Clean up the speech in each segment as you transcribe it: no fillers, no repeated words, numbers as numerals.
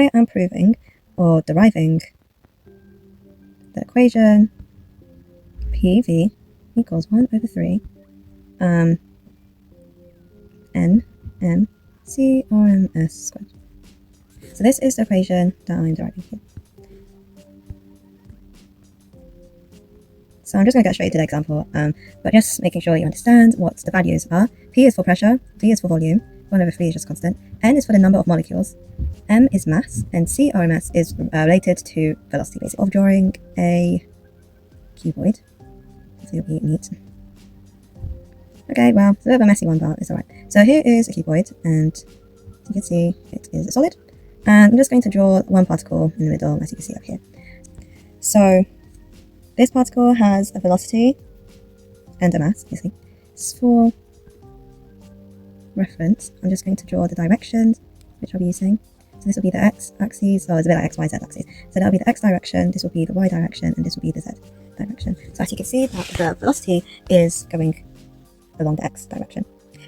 I am proving or deriving the equation PV equals 1 over 3 NM squared. So this is the equation that I'm deriving here. So I'm just going to get straight to the example, but just making sure you understand what the values are. P is for pressure, V is for volume, 1 over 3 is just constant, N is for the number of molecules, M is mass, and C RMS is related to velocity, basically, of drawing a cuboid. So it'll be neat. Okay, well, it's a bit of a messy one, but it's alright. So here is a cuboid, and as you can see, it is a solid. And I'm just going to draw one particle in the middle, as you can see up here. So this particle has a velocity and a mass, obviously. For reference, I'm just going to draw the directions which I'll be using. So this will be the x-axis, so it's a bit like x, y, z axis. So that'll be the x direction, this will be the y direction, and this will be the z direction. So as you can see, that the velocity is going along the x direction.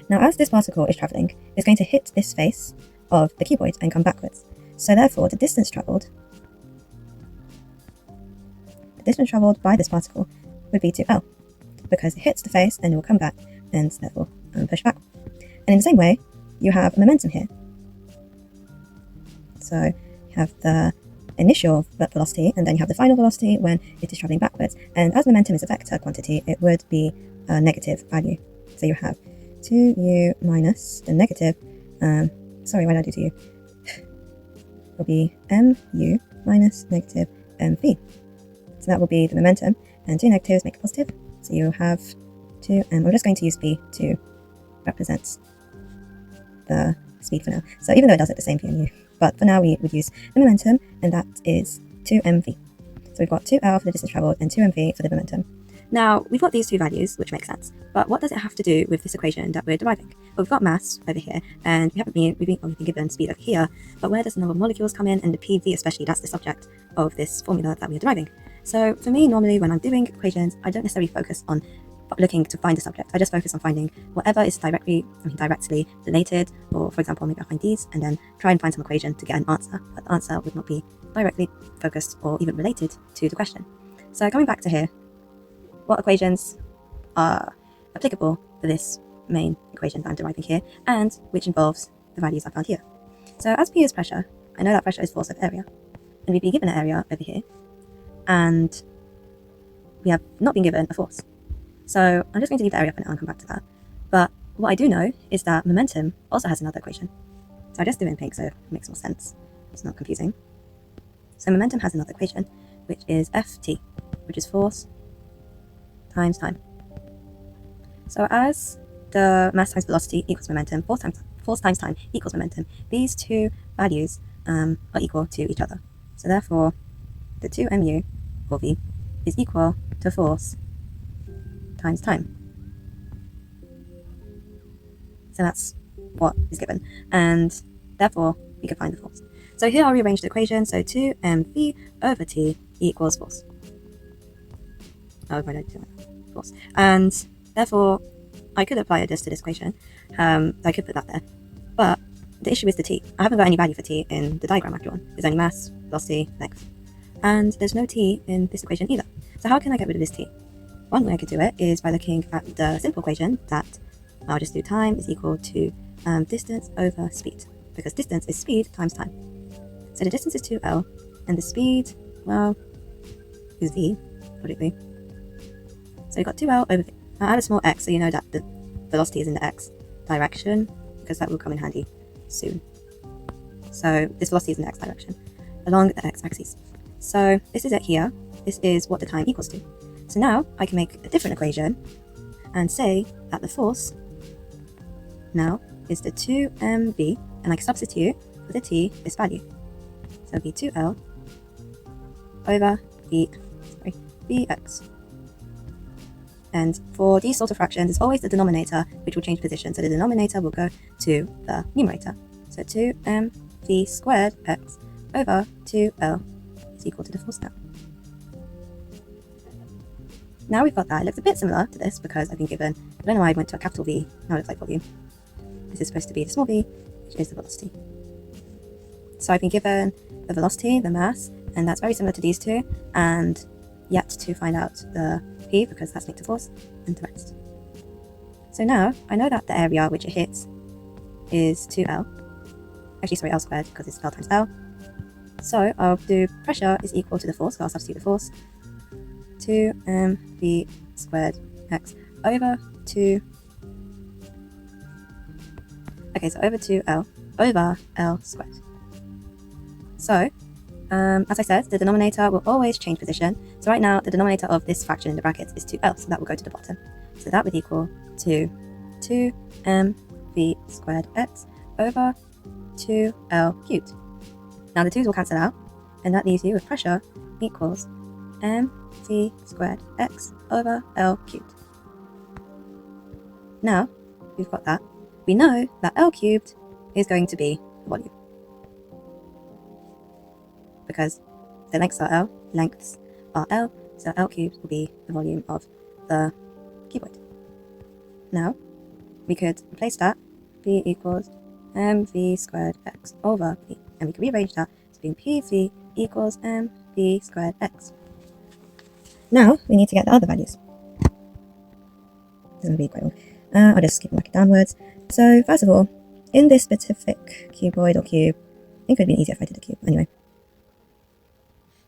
Now, as this particle is travelling, it's going to hit this face of the cuboid and come backwards. So therefore, the distance travelled by this particle would be 2L, because it hits the face and it will come back and therefore push back. And in the same way, you have momentum here. So you have the initial velocity and then you have the final velocity when it is travelling backwards. And as momentum is a vector quantity, it would be a negative value. So you have 2u minus the negative, sorry, why did I do 2u? It will be mu minus negative mv. So that will be the momentum, and two negatives make a positive. So you have 2, and we're just going to use v to represent the speed for now. So even though it does it the same for mu, but for now we would use the momentum, and that is 2mv. So we've got 2l for the distance travelled and 2mv for the momentum. Now, we've got these two values, which makes sense, but what does it have to do with this equation that we're deriving? Well, we've got mass over here, and we've been given speed over here, but where does the number of molecules come in? And the PV especially, that's the subject of this formula that we're deriving. So for me, normally when I'm doing equations, I don't necessarily focus on looking to find the subject. I just focus on finding whatever is directly related, or for example, maybe I'll find these and then try and find some equation to get an answer, but the answer would not be directly focused or even related to the question. So coming back to here, what equations are applicable for this main equation that I'm deriving here, and which involves the values I found here. So as P is pressure, I know that pressure is force over area, and we'd be given an area over here, and we have not been given a force. So I'm just going to leave the area for now and come back to that. But what I do know is that momentum also has another equation. So I just do it in pink so it makes more sense. It's not confusing. So momentum has another equation, which is Ft, which is force times time. So as the mass times velocity equals momentum, force times time equals momentum, these two values are equal to each other. So therefore, the 2mu, or v, is equal to force times time. So that's what is given, and therefore we can find the force. So here I'll rearrange the equation. So 2mv over t equals force. Oh, why don't I do that? Force. And therefore I could apply this to this equation. I could put that there, but the issue is the t. I haven't got any value for t in the diagram I've drawn. There's only mass, velocity, length, and there's no t in this equation either. So how can I get rid of this t? One way I could do it is by looking at the simple equation that I'll just do time is equal to distance over speed, because distance is speed times time. So the distance is 2l, and the speed, well, is v, logically. So we've got 2l over v. Now add a small x so you know that the velocity is in the x direction, because that will come in handy soon. So this velocity is in the x direction, along the x-axis. So this is it here. This is what the time equals to. So now I can make a different equation and say that the force now is the 2mv, and I can substitute for the t this value. So it'll be 2l over vx. And for these sort of fractions, it's always the denominator which will change position. So the denominator will go to the numerator. So 2mv squared x over 2l is equal to the force now. Now we've got that. It looks a bit similar to this because I've been given, I don't know why I went to a capital V, now it looks like volume. This is supposed to be the small v, which is the velocity. So I've been given the velocity, the mass, and that's very similar to these two, and yet to find out the P because that's linked to force, and the rest. So now I know that the area which it hits is 2L. Actually, sorry, L squared because it's L times L. So I'll do pressure is equal to the force, so I'll substitute the force, 2mv squared x over 2. Okay, so over 2L over L squared. So, as I said, the denominator will always change position. So right now, the denominator of this fraction in the brackets is 2L, so that will go to the bottom. So that would equal to 2mv squared x over 2L cubed. Now the 2's will cancel out, and that leaves you with pressure equals mv squared x over L cubed. Now, we've got that. We know that L cubed is going to be the volume. Because the lengths are L, lengths are L, so L cubed will be the volume of the cuboid. Now, we could replace that, B equals mv squared x over p, and we can rearrange that to being pv equals mv squared x. Now we need to get the other values. This is going to be quite long. I'll just keep working downwards. So first of all, in this specific cuboid or cube, I think it would be easier if I did a cube. Anyway,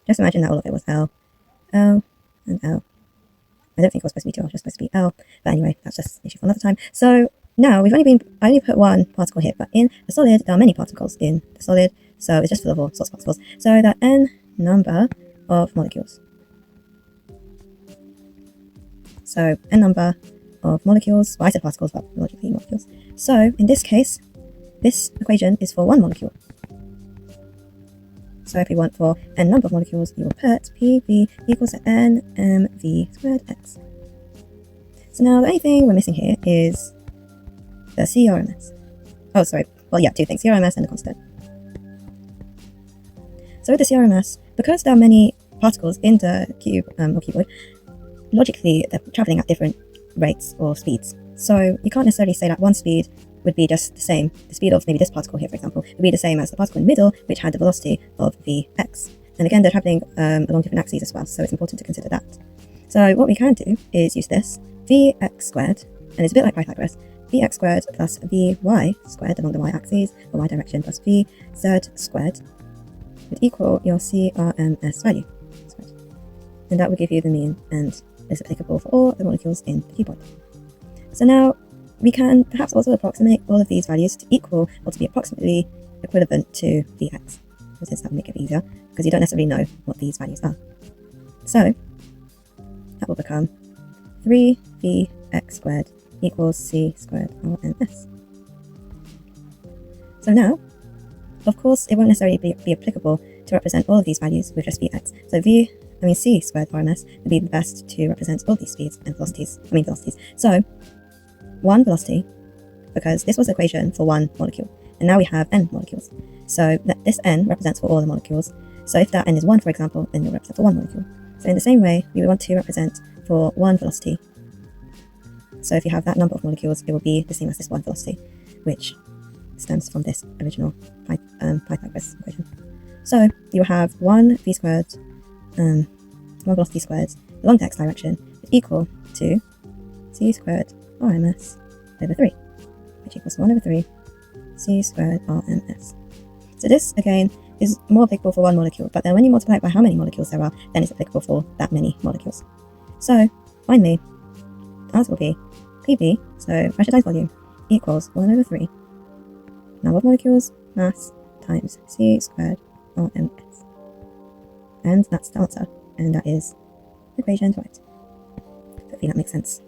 just imagine that all of it was L, L, and L. I don't think it was supposed to be 2, it was just supposed to be L. But anyway, that's just an issue for another time. So now I only put one particle here, but in the solid there are many particles in the solid, so it's just full of all sorts of particles. So that n number of molecules. So n number of molecules, well I said particles, but logically molecules. So in this case, this equation is for one molecule. So if we want for n number of molecules, you will put PV equals to n mv squared x. So now the only thing we're missing here is the CRMS. Oh, sorry. Well, yeah, two things, CRMS and the constant. So with the CRMS, because there are many particles in the cube or cuboid, logically they're traveling at different rates or speeds. So you can't necessarily say that one speed would be just the same. The speed of maybe this particle here, for example, would be the same as the particle in the middle, which had the velocity of Vx. And again, they're traveling along different axes as well, so it's important to consider that. So what we can do is use this Vx squared, and it's a bit like Pythagoras, Vx squared plus Vy squared along the y-axis, the y direction, plus Vz squared would equal your CRMS value squared. And that would give you the mean, and is applicable for all the molecules in the cuboid. So now we can perhaps also approximate all of these values to equal or to be approximately equivalent to Vx, since that will make it easier, because you don't necessarily know what these values are. So that will become 3Vx squared equals C squared RMS. So now, of course, it won't necessarily be applicable to represent all of these values with just Vx. So C squared RMS would be the best to represent all these speeds and velocities. So one velocity, because this was the equation for one molecule, and now we have n molecules. So this n represents for all the molecules. So if that n is 1, for example, then it will represent for one molecule. So in the same way, we would want to represent for one velocity. So if you have that number of molecules, it will be the same as this one velocity, which stems from this original Pythagoras equation. So you will have one v squared, one velocity squared along the x direction is equal to c squared RMS over 3, which equals 1 over 3 c squared RMS. So this, again, is more applicable for one molecule, but then when you multiply it by how many molecules there are, then it's applicable for that many molecules. So, finally, the answer will be PV, so pressure times volume, equals 1 over 3 number of molecules, mass, times c squared RMS. And that's the answer, and that is the equation to write. Hopefully that makes sense.